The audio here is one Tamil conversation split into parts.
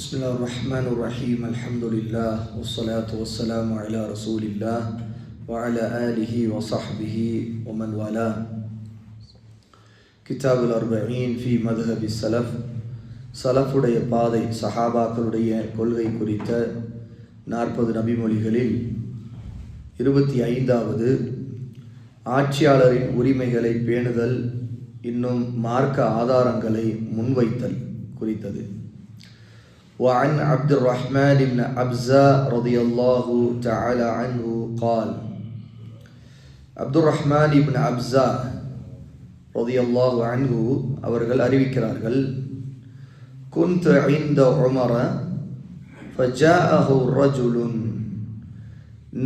بسم الله الرحمن الرحيم الحمد لله والصلاة والسلام على رسول الله وعلى آله وصحبه ومن والاه. கிதாப் الأربعين في مذهب السلف. சலஃபுடைய பாதை, சஹாபாக்களுடைய கொள்கை குறித்த 40 நபிமொழிகளில் 25வது ஆட்சியாளரின் உரிமைகளை பேணுதல் இன்னும் மார்க்க ஆதாரங்களை முன்வைத்தல் குறித்தது. وعن عبد الرحمن بن أبزة رضي الله تعالى عنه قال عبد الرحمن بن أبزة رضي الله عنه அவர்கள் அறிவிக்கிறார்கள், كنت عند عمر فجاءه رجل.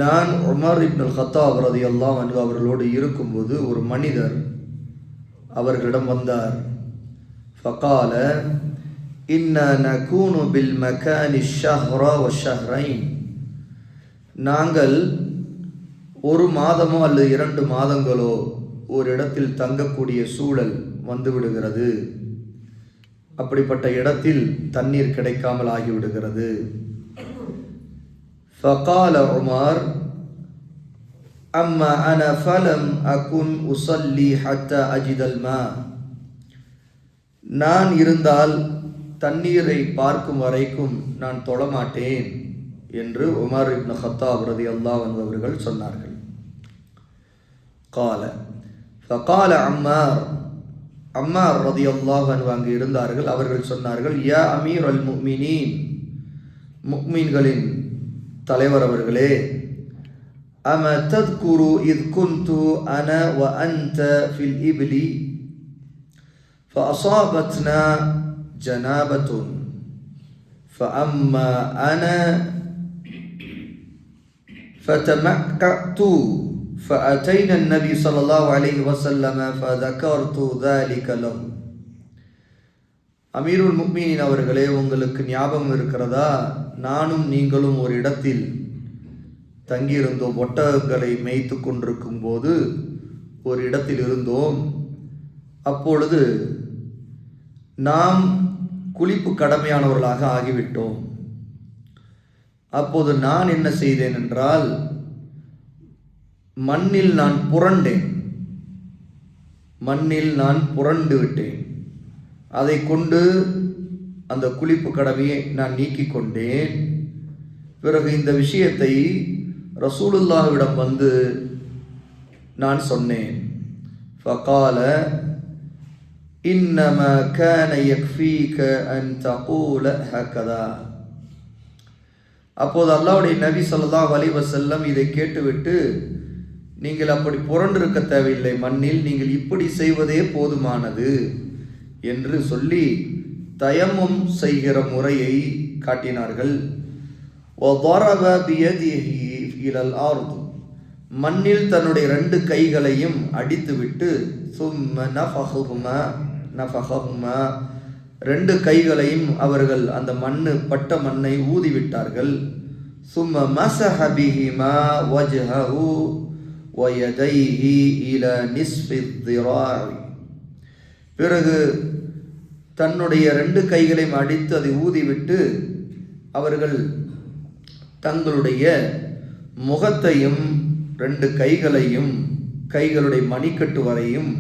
நான் உமர் இப்னு அல்-கத்தாப் ரலியல்லாஹு அன்ஹு அவர்களோடு இருக்கும்போது ஒரு மனிதர் அவர்களிடம் வந்தார். فقال إنا نكون بالمكان الشهر والشهرين. நாங்கள் ஒரு மாதமோ அல்லது 2 மாதங்களோ ஒரு இடத்தில் தங்கக்கூடிய சூழல் வந்துவிடுகிறது. அப்படிப்பட்ட இடத்தில் தண்ணீர் கிடைக்காமல் ஆகிவிடுகிறது. فقال عمر أما أنا فلم أكن أصلي حتى أجد الماء. நான் இருந்தால் தண்ணீரை பார்க்கும் வரைக்கும் நான் தொழமாட்டேன் என்று உமர் இப்னு கத்தாப் ரலியல்லாஹு அன்ஹு அவர்கள் சொன்னார்கள். فقال அம்மார் ரலியல்லாஹு அன்ஹு அங்கு இருந்தார்கள். அவர்கள் சொன்னார்கள், யா அமீர் அல் முஃமினீன், முஃமின்களின் தலைவர் அவர்களே, அம தத்குரு இத் குன்து அன வ அன்த ஃபில் இப்லி فأصابتنا جنابة فأما أنا فتمكأت فأتينا النبي صلى الله عليه وسلم فذكرت ذلك له. அமீருல் முஃமினீன் அவர்களே, உங்களுக்கு ஞாபகம் இருக்கிறதா, நானும் நீங்களும் ஒரு இடத்தில் தங்கியிருந்தோம். ஒட்டகங்களை மேய்த்து கொண்டிருக்கும் போது ஒரு இடத்தில் இருந்தோம். அப்பொழுது நாம் குளிப்பு கடமையானவர்களாக ஆகிவிட்டோம். அப்போது நான் என்ன செய்தேன் என்றால், மண்ணில் நான் புரண்டு விட்டேன். அதை கொண்டு அந்த குளிப்பு கடமையை நான் நீக்கிக் கொண்டேன். பிறகு இந்த விஷயத்தை ரசூலுல்லாஹ்விடம் வந்து நான் சொன்னேன். ஃபகால இன்னமா கான யக்ஃபீக அன் தகூல ஹகதா. அப்போது அல்லாஹ்வுடைய நபி ஸல்லல்லாஹு அலைஹி வஸல்லம் இதை கேட்டுவிட்டு, நீங்கள் அப்படி புரண்டிருக்க தேவையில்லை, மண்ணில் நீங்கள் இப்படி செய்வதே போதுமானது என்று சொல்லி தயம்மும் செய்கிற முறையை காட்டினார்கள். وضرب بيده إلى الأرض. மண்ணில் தன்னுடைய 2 கைகளையும் அடித்துவிட்டு ثم نفخهما 2 கைகளையும் அவர்கள் அந்த பட்ட மண்ணை ஊதிவிட்டார்கள். ثم مسح بهما وجهه ويديه إلى نصف الذراع. பிறகு தன்னுடைய 2 கைகளையும் அடித்து அதை ஊதிவிட்டு அவர்கள் தங்களுடைய முகத்தையும் 2 கைகளையும் கைகளுடைய மணிக்கட்டு வரையும்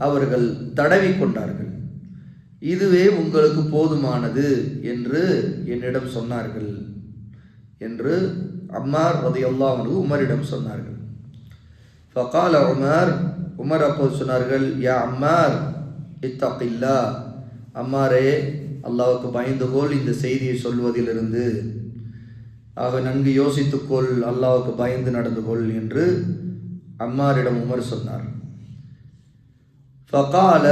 அவர்கள் தடவி கொண்டார்கள். இதுவே உங்களுக்கு போதுமானது என்று என்னிடம் சொன்னார்கள் என்று அம்மார் ரலியல்லாஹு அன்ஹு உமரிடம் சொன்னார்கள். ஃபகால உமர் அப்போது சொன்னார்கள், யா அம்மார் இத்தகில்லா, அம்மாரே, அல்லாஹ்வுக்கு பயந்துகொள், இந்த செய்தியை சொல்வதிலிருந்து. ஆக நன்கு யோசித்துக்கொள், அல்லாஹ்வுக்கு பயந்து நடந்து கொள் என்று அம்மாரிடம் உமர் சொன்னார். فقال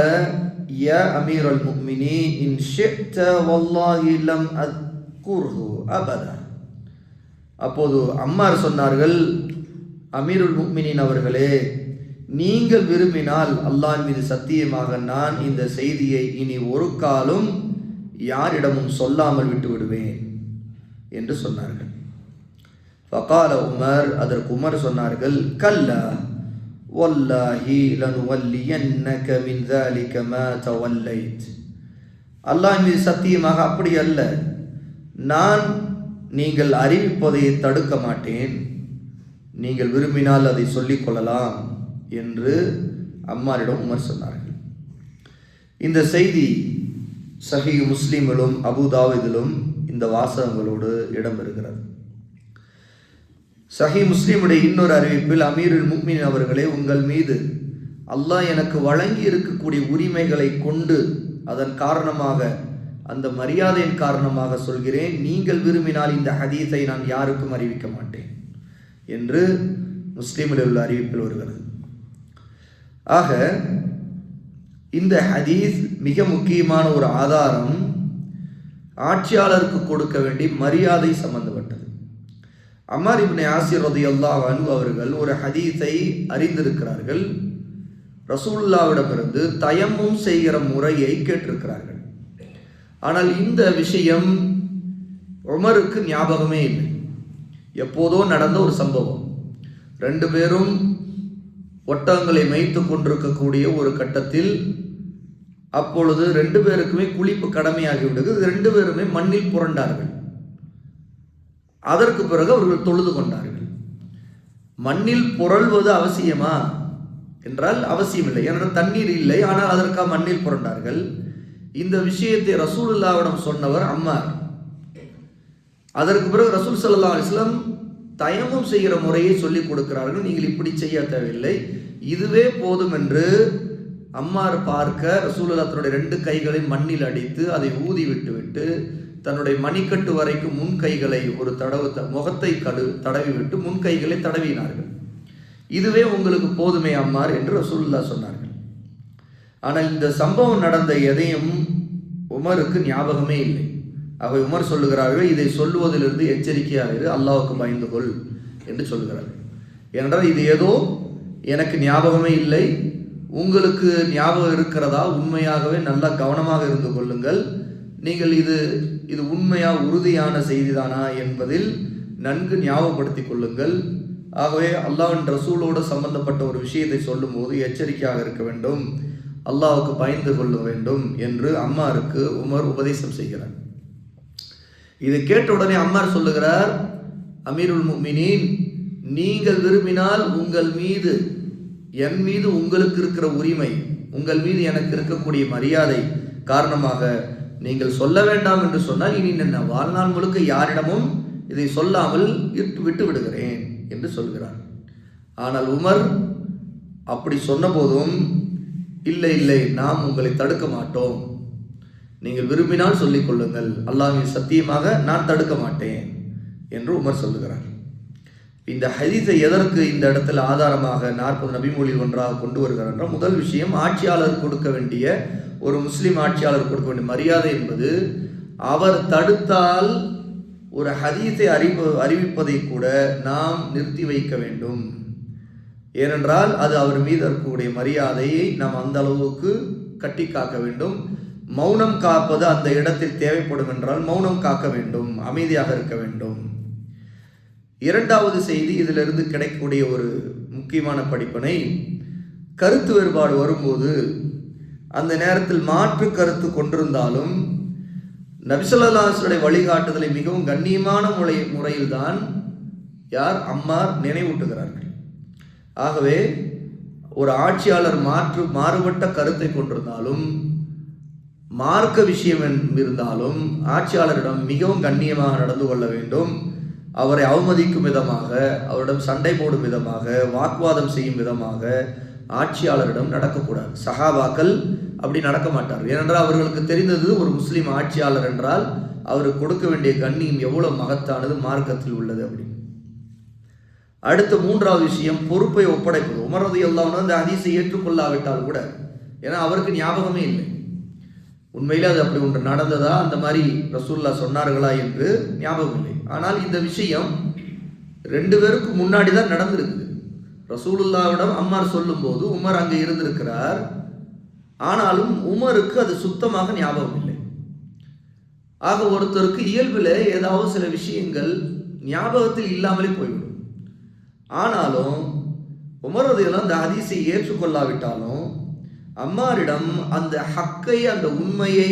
يا أمير المؤمنين إن شئت والله لم أذكره أبدا. அப்போது அம்மார் சொன்னார்கள், அமீருல் முஃமினீன் அவர்களே, நீங்கள் விரும்பினால் அல்லாஹ் மீது சத்தியமாக நான் இந்த செய்தியை இனி ஒரு காலும் யாரிடமும் சொல்லாமல் விட்டு விடுவேன் என்று சொன்னார்கள். ஃபகால உமர், அதற்கு உமர் சொன்னார்கள், கல்லா வல்லாஹி லனுவல்லியன்னக மின் ذلك ما توليت. அல்லாஹ் மீது சத்தியமாக அப்படி அல்ல, நான் நீங்கள் அறிவிப்பதை தடுக்க மாட்டேன், நீங்கள் விரும்பினால் அதை சொல்லிக் கொள்ளலாம் என்று அம்மாரிடம் உமர் சொன்னார்கள். இந்த செய்தி சஹீஹ் முஸ்லிமிலும் அபூதாவுதிலும் இந்த வாசகங்களோடு இடம்பெறுகிறது. சஹீஹ் முஸ்லிமுடைய இன்னொரு அறிவிப்பில், அமீருல் முஃமினீன் அவர்களே, உங்கள் மீது அல்லாஹ் எனக்கு வழங்கி இருக்கக்கூடிய உரிமைகளை கொண்டு அதன் காரணமாக, அந்த மரியாதையின் காரணமாக சொல்கிறேன், நீங்கள் விரும்பினால் இந்த ஹதீஸை நான் யாருக்கும் அறிவிக்க மாட்டேன் என்று முஸ்லிமில் உள்ள அறிவிப்பில் வருகிறது. ஆக இந்த ஹதீஸ் மிக முக்கியமான ஒரு ஆதாரம் ஆட்சியாளருக்கு கொடுக்க வேண்டிய மரியாதை சம்பந்தப்பட்டது. அம்மார் இப்னு யாசிர் ரலியல்லாஹு அன்ஹு அவர்கள் ஒரு ஹதீஸை அறிந்திருக்கிறார்கள். ரசூலுல்லாஹ்விடமிருந்து தயம்மும் செய்கிற முறையை கேட்டிருக்கிறார்கள். ஆனால் இந்த விஷயம் உமருக்கு ஞாபகமே இல்லை. எப்போதோ நடந்த ஒரு சம்பவம். 2 பேரும் ஒட்டகங்களை மேய்த்து கொண்டிருக்கக்கூடிய ஒரு கட்டத்தில், அப்பொழுது 2 பேருக்குமே குளிப்பு கடமையாகிவிட்டது. 2 பேருமே மண்ணில் புரண்டார்கள். அதற்கு பிறகு அவர்கள் தொழுது கொண்டார்கள். மண்ணில் புரள்வது அவசியமா என்றால் அவசியம் இல்லை, ஏனென்றால் தண்ணீர் இல்லை. ஆனால் அதற்காக மண்ணில் புரண்டார்கள். இந்த விஷயத்தை ரசூலுல்லாஹ்விடம் சொன்னவர் அம்மார். அதற்கு பிறகு ரசூல் ஸல்லல்லாஹு அலைஹி வஸல்லம் தயம்மும் செய்கிற முறையை சொல்லிக் கொடுக்கிறார்கள். நீங்கள் இப்படி செய்ய தேவையில்லை, இதுவே போதும் என்று அம்மார் பார்க்க ரசூலுல்லாஹ் தன்னுடைய 2 கைகளை மண்ணில் அடித்து அதை ஊதி விட்டு தன்னுடைய மணிக்கட்டு வரைக்கும் முன் கைகளை ஒரு முகத்தை தடவி விட்டு முன் கைகளை தடவினார்கள். இதுவே உங்களுக்கு போதுமே அம்மார் என்று ரசூலுல்லாஹ் சொன்னார்கள். ஆனால் இந்த சம்பவம் நடந்த எதையும் உமருக்கு ஞாபகமே இல்லை. ஆக உமர் சொல்லுகிறார்கள், இதை சொல்லுவதிலிருந்து எச்சரிக்கையாக இரு, அல்லாஹ்வுக்கு பயந்து கொள் என்று சொல்லுகிறார்கள். ஏனென்றால் இது ஏதோ எனக்கு ஞாபகமே இல்லை, உங்களுக்கு ஞாபகம் இருக்கிறதா, உண்மையாகவே நல்லா கவனமாக இருந்து கொள்ளுங்கள், நீங்கள் இது உண்மையா உறுதியான செய்திதானா என்பதில் நன்கு ஞாபகப்படுத்திக் கொள்ளுங்கள். ஆகவே அல்லாஹ்வின் ரசூலோடு சம்பந்தப்பட்ட ஒரு விஷயத்தை சொல்லும் போது எச்சரிக்கையாக இருக்க வேண்டும், அல்லாஹ்வுக்கு பயந்து கொள்ள வேண்டும் என்று அம்மாருக்கு உமர் உபதேசம் செய்கிறார். இதை கேட்ட உடனே அம்மார் சொல்லுகிறார், அமீருல் முஃமினீன், நீங்கள் விரும்பினால் உங்கள் மீது, என் மீது உங்களுக்கு இருக்கிற உரிமை, உங்கள் மீது எனக்கு இருக்கக்கூடிய மரியாதை காரணமாக நீங்கள் சொல்ல வேண்டாம் என்று சொன்னால் இனி நான் வாழ்நாள் முழுக்க யாரிடமும் இதை சொல்லாமல் விட்டு விடுகிறேன் என்று சொல்கிறார். ஆனால் உமர் அப்படி சொன்ன போதும், இல்லை, நாம் உங்களை தடுக்க மாட்டோம், நீங்கள் விரும்பினால் சொல்லிக் கொள்ளுங்கள், அல்லாஹ்வின் சத்தியமாக நான் தடுக்க மாட்டேன் என்று உமர் சொல்லுகிறார். இந்த ஹதீஸை எதற்கு இந்த இடத்துல ஆதாரமாக 40 நபிமொழியில் ஒன்றாக கொண்டு வருகிறார் என்ற முதல் விஷயம், ஆட்சியாளர் கொடுக்க வேண்டிய, ஒரு முஸ்லிம் ஆட்சியாளர் கொடுக்க வேண்டிய மரியாதை என்பது, அவர் தடுத்தால் ஒரு ஹதீஸை அறிவிப்பதை கூட நாம் நிறுத்தி வைக்க வேண்டும். ஏனென்றால் அது அவர் மீது இருக்கக்கூடிய மரியாதையை நாம் அந்த அளவுக்கு கட்டி காக்க வேண்டும். மௌனம் காப்பது அந்த இடத்தில் தேவைப்படும் என்றால் மௌனம் காக்க வேண்டும், அமைதியாக இருக்க வேண்டும். இரண்டாவது செய்தி, இதிலிருந்து கிடைக்கக்கூடிய ஒரு முக்கியமான படிப்பினை, கருத்து வேறுபாடு வரும்போது அந்த நேரத்தில் மாற்று கருத்து கொண்டிருந்தாலும் நபி ஸல்லல்லாஹு அலைஹி வஸல்லம் வழிகாட்டுதலை மிகவும் கண்ணியமான முறையில்தான் அம்மார் நினைவூட்டுகிறார்கள். ஆகவே ஒரு ஆட்சியாளர் மாறுபட்ட கருத்தை கொண்டிருந்தாலும், மார்க்க விஷயம் இருந்தாலும் ஆட்சியாளரிடம் மிகவும் கண்ணியமாக நடந்து கொள்ள வேண்டும். அவரை அவமதிக்கும் விதமாக, அவரிடம் சண்டை போடும் விதமாக, வாக்குவாதம் செய்யும் விதமாக ஆட்சியாளரிடம் நடக்கக்கூடாது. சஹாபாக்கள் அப்படி நடக்க மாட்டார்கள். ஏனென்றால் அவர்களுக்கு தெரிந்தது, ஒரு முஸ்லீம் ஆட்சியாளர் என்றால் அவருக்கு கொடுக்க வேண்டிய கண்ணியம் எவ்வளவு மகத்தானது மார்க்கத்தில் உள்ளது அப்படி. அடுத்த 3வது விஷயம், பொறுப்பை ஒப்படைப்பது. உமர் ரலியல்லாஹு அன்ஹு அந்த ஹதீஸை ஏற்றுக்கொள்ளாவிட்டால் கூட, ஏன்னா அவருக்கு ஞாபகமே இல்லை, உண்மையிலே அது அப்படி ஒன்று நடந்ததா, அந்த மாதிரி ரசூலுல்லாஹ் சொன்னார்களா என்று ஞாபகம் இல்லை. ஆனால் இந்த விஷயம் 2 பேருக்கு முன்னாடி தான் நடந்திருக்குது. ரசூலுல்லாஹ்விடம் அம்மார் சொல்லும் போது உமர் அங்கே இருந்திருக்கிறார். ஆனாலும் உமருக்கு அது சுத்தமாக ஞாபகம் இல்லை. ஆக ஒருத்தருக்கு இயல்பில் ஏதாவது சில விஷயங்கள் ஞாபகத்தில் இல்லாமலே போய்விடும். ஆனாலும் உமர் ரலியல்லாஹு அந்த ஹதீஸை ஏற்றுக்கொள்ளாவிட்டாலும் அம்மாரிடம் அந்த ஹக்கை, அந்த உண்மையை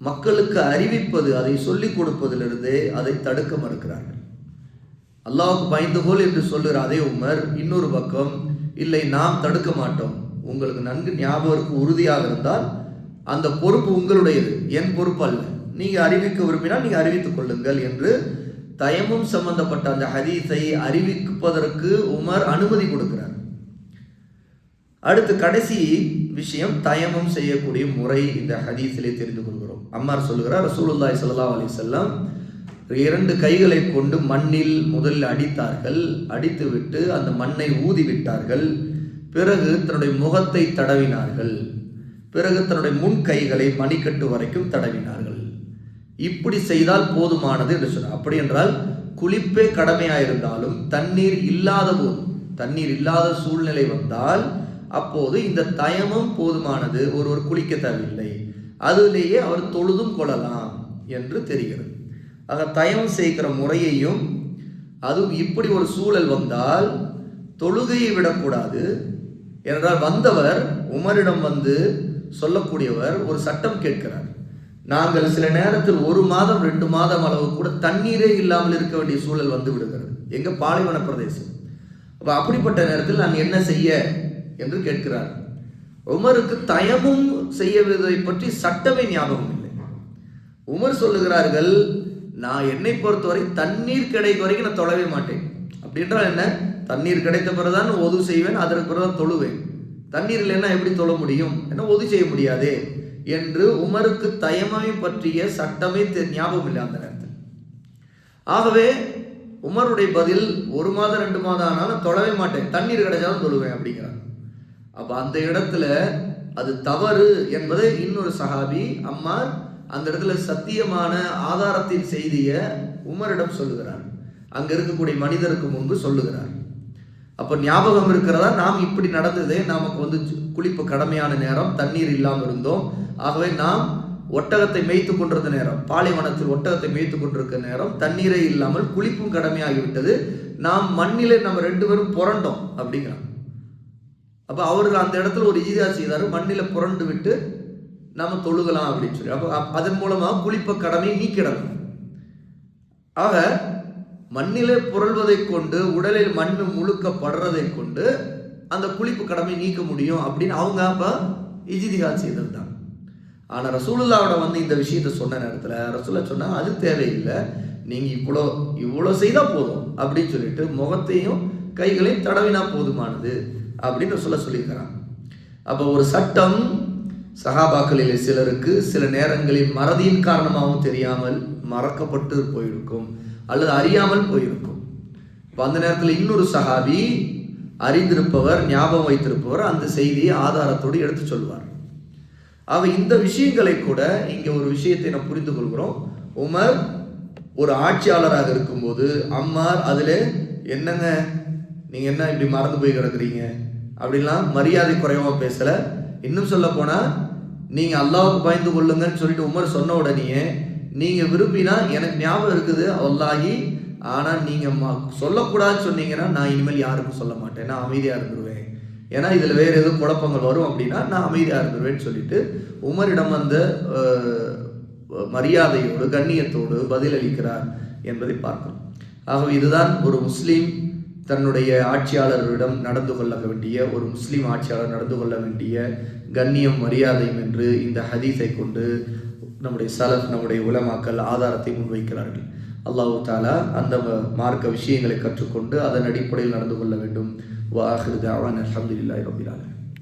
மக்களுக்கு அறிவிப்பது, அதை சொல்லிக் கொடுப்பதிலிருந்தே அதை தடுக்க மறுக்கிறார்கள். அல்லாஹ்வுக்கு பயந்துகொள் என்று சொல்லுகிற அதே உமர் இன்னொரு பக்கம், இல்லை நாம் தடுக்க மாட்டோம், உங்களுக்கு நன்கு ஞாபகம் உறுதியாக இருந்தால் அந்த பொறுப்பு உங்களுடையது, என் பொறுப்பு அல்ல, நீங்க அறிவிக்க விரும்பினால் நீங்க அறிவித்துக் கொள்ளுங்கள் என்று தயமும் சம்பந்தப்பட்ட அந்த ஹதீஸை அறிவிப்பதற்கு உமர் அனுமதி கொடுக்கிறார். அடுத்து கடைசி விஷயம், தயமும் செய்யக்கூடிய முறை இந்த ஹதீஸிலே தெரிந்து கொள்கிறோம். அம்மார் சொல்லுகிறார், ரசூலுல்லாஹி ஸல்லல்லாஹு அலைஹி வஸல்லம் 2 கைகளை கொண்டு மண்ணில் முதலில் அடித்தார்கள், அடித்துவிட்டு அந்த மண்ணை ஊதி விட்டார்கள், பிறகு தன்னுடைய முகத்தை தடவினார்கள், பிறகு தன்னுடைய முன் கைகளை மணிக்கட்டு வரைக்கும் தடவினார்கள். இப்படி செய்தால் போதுமானது என்று சொன்னார். அப்படி என்றால் குளிப்பே கடமையாயிருந்தாலும் தண்ணீர் இல்லாத போது, தண்ணீர் இல்லாத சூழ்நிலை வந்தால் அப்போது இந்த தயமும் போதுமானது, ஒருவர் குளிக்க தேவையில்லை, அதிலேயே அவர் தொழுதும் கொள்ளலாம் என்று தெரிகிறது. ஆக தயமம் செய்கிற முறையையும், அதுவும் இப்படி ஒரு சூழல் வந்தால் தொழுகையை விடக்கூடாது என்றால், வந்தவர் உமரிடம் வந்து சொல்லக்கூடியவர் ஒரு சட்டம் கேட்கிறார், நாங்கள் சில நேரத்தில் 1 மாதம் 2 மாதம் அளவு கூட தண்ணீரே இல்லாமல் இருக்க வேண்டிய சூழல் வந்து விடுகிறது, எங்க பாலைவன பிரதேசம், அப்ப அப்படிப்பட்ட நேரத்தில் நான் என்ன செய்ய என்று கேட்கிறார். உமருக்கு தயமும் செய்வதை பற்றி சட்டமே ஞாபகம் இல்லை. உமர் சொல்லுகிறார்கள், நான் என்னை பொறுத்தவரை தண்ணீர் கிடைக்க வரைக்கும் நான் தொழவே மாட்டேன். அப்படி என்றால் என்ன, தண்ணீர் கிடைத்த பிறகுதான் ஒது செய்வேன், அதற்கு பிறகுதான் தொழுவேன், தண்ணீர் இல்லைன்னா எப்படி தொழ முடியும், என்ன ஒது செய்ய முடியாதே என்று உமருக்கு தயமை பற்றிய சட்டமே ஞாபகம் இல்லை அந்த நேரத்தில். ஆகவே உமருடைய பதில் 1 மாதம் 2 மாதம் ஆனாலும் தொழவே மாட்டேன், தண்ணீர் கிடைச்சாலும் தொழுவேன் அப்படிங்கிறார். அப்ப அந்த இடத்துல அது தவறு என்பதை இன்னொரு சஹாபி அம்மார் அந்த இடத்துல சத்தியமான ஆதாரத்தின் செய்திய உமரிடம் சொல்லுகிறார், அங்க இருக்கக்கூடிய மனிதருக்கு முன்பு சொல்லுகிறார். அப்ப ஞாபகம் இருக்கிறதா, நாம் இப்படி நடந்ததே, நமக்கு வந்து குளிப்பு கடமையான நேரம், தண்ணீர் இல்லாமல் இருந்தோம், ஆகவே நாம் ஒட்டகத்தை மேய்த்து கொண்டிருந்த நேரம், பாலைவனத்தில் ஒட்டகத்தை மேய்த்து கொண்டிருக்க நேரம், தண்ணீரே இல்லாமல் குளிப்பும் கடமையாகிவிட்டது, நாம் மண்ணிலே நம்ம 2 பேரும் புரண்டோம் அப்படிங்கிறான். அப்ப அவர்கள் அந்த இடத்துல ஒரு ஈதா செய்தாரு, மண்ணில புரண்டு விட்டு நாம தொழுகலாம் அப்படின்னு சொல்லி, அப்ப அதன் மூலமா குளிப்ப கடமை நீக்கிடலாம். ஆக மண்ணிலே புரள்வதை கொண்டு, உடலில் மண் முழுக்க படுறதை கொண்டு அந்த குளிப்பு கடமை நீக்க முடியும் அப்படின்னு அவங்க அப்ப இஜ்திஹாத் செய்திருந்தாங்க. ஆனா ரசூலுல்லாஹ்வோட வந்து இந்த விஷயத்த சொன்ன நேரத்துல ரசூலுல்லாஹ் சொன்னா, அது தேவையில்லை, நீங்க இவ்வளோ செய்தா போதும் அப்படின்னு சொல்லிட்டு முகத்தையும் கைகளையும் தடவினா போதுமானது அப்படின்னு சொல்லியிருக்கிறான். அப்போ ஒரு சட்டம் சஹாபாக்களில் சிலருக்கு சில நேரங்களில் மறதியின் காரணமாகவும் தெரியாமல் மறக்கப்பட்டு போயிருக்கும், அல்லது அறியாமல் போயிருக்கும். அந்த நேரத்தில் இன்னொரு சஹாபி அறிந்திருப்பவர், ஞாபகம் வைத்திருப்பவர் அந்த செய்தியை ஆதாரத்தோடு எடுத்து சொல்வார். ஆக இந்த விஷயங்களை கூட இங்கே ஒரு விஷயத்தை நாம் புரிந்து கொள்கிறோம். உமர் ஒரு ஆட்சியாளராக இருக்கும்போது அம்மார் அதில் என்னங்க நீங்கள் என்ன இப்படி மறந்து போய் கிடக்குறீங்க அப்படின்லாம் மரியாதை குறைவாக பேசலை. இன்னும் சொல்ல போனால், நீங்கள் அல்லாஹ்வுக்கு பயந்து கொள்ளுங்கன்னு சொல்லிட்டு உமர் சொன்ன உடனேயே, நீங்கள் விரும்பினா எனக்கு ஞாபகம் இருக்குது அல்லாஹி, ஆனால் நீங்கள் சொல்லக்கூடாதுன்னு சொன்னீங்கன்னா நான் இனிமேல் யாருக்கும் சொல்ல மாட்டேன், நான் அமைதியாக இருந்துருவேன், ஏன்னா இதில் வேறு எதுவும் குழப்பங்கள் வரும் அப்படின்னா நான் அமைதியாக இருந்துருவேன்னு சொல்லிட்டு உமரிடம் அந்த மரியாதையோடு கண்ணியத்தோடு பதிலளிக்கிறார் என்பதை பார்க்கிறோம். ஆகவே இதுதான் ஒரு முஸ்லீம் தன்னுடைய ஆட்சியாளரிடம் நடந்து கொள்ள வேண்டிய, ஒரு முஸ்லீம் ஆட்சியாளர் நடந்து கொள்ள வேண்டிய கண்ணியம் மரியாதையும் என்று இந்த ஹதீஸை கொண்டு நம்முடைய சலஃப், நம்முடைய உலமாக்கள் ஆதாரத்தை முன்வைக்கிறார்கள். அல்லாஹ் தஆலா அந்த மார்க்க விஷயங்களை கற்றுக்கொண்டு அதன் அடிப்படையில் நடந்து கொள்ள வேண்டும். வ ஆகிரு தஅவானா அல்ஹம்துலில்லாஹி ரப்பில் ஆலமீன்.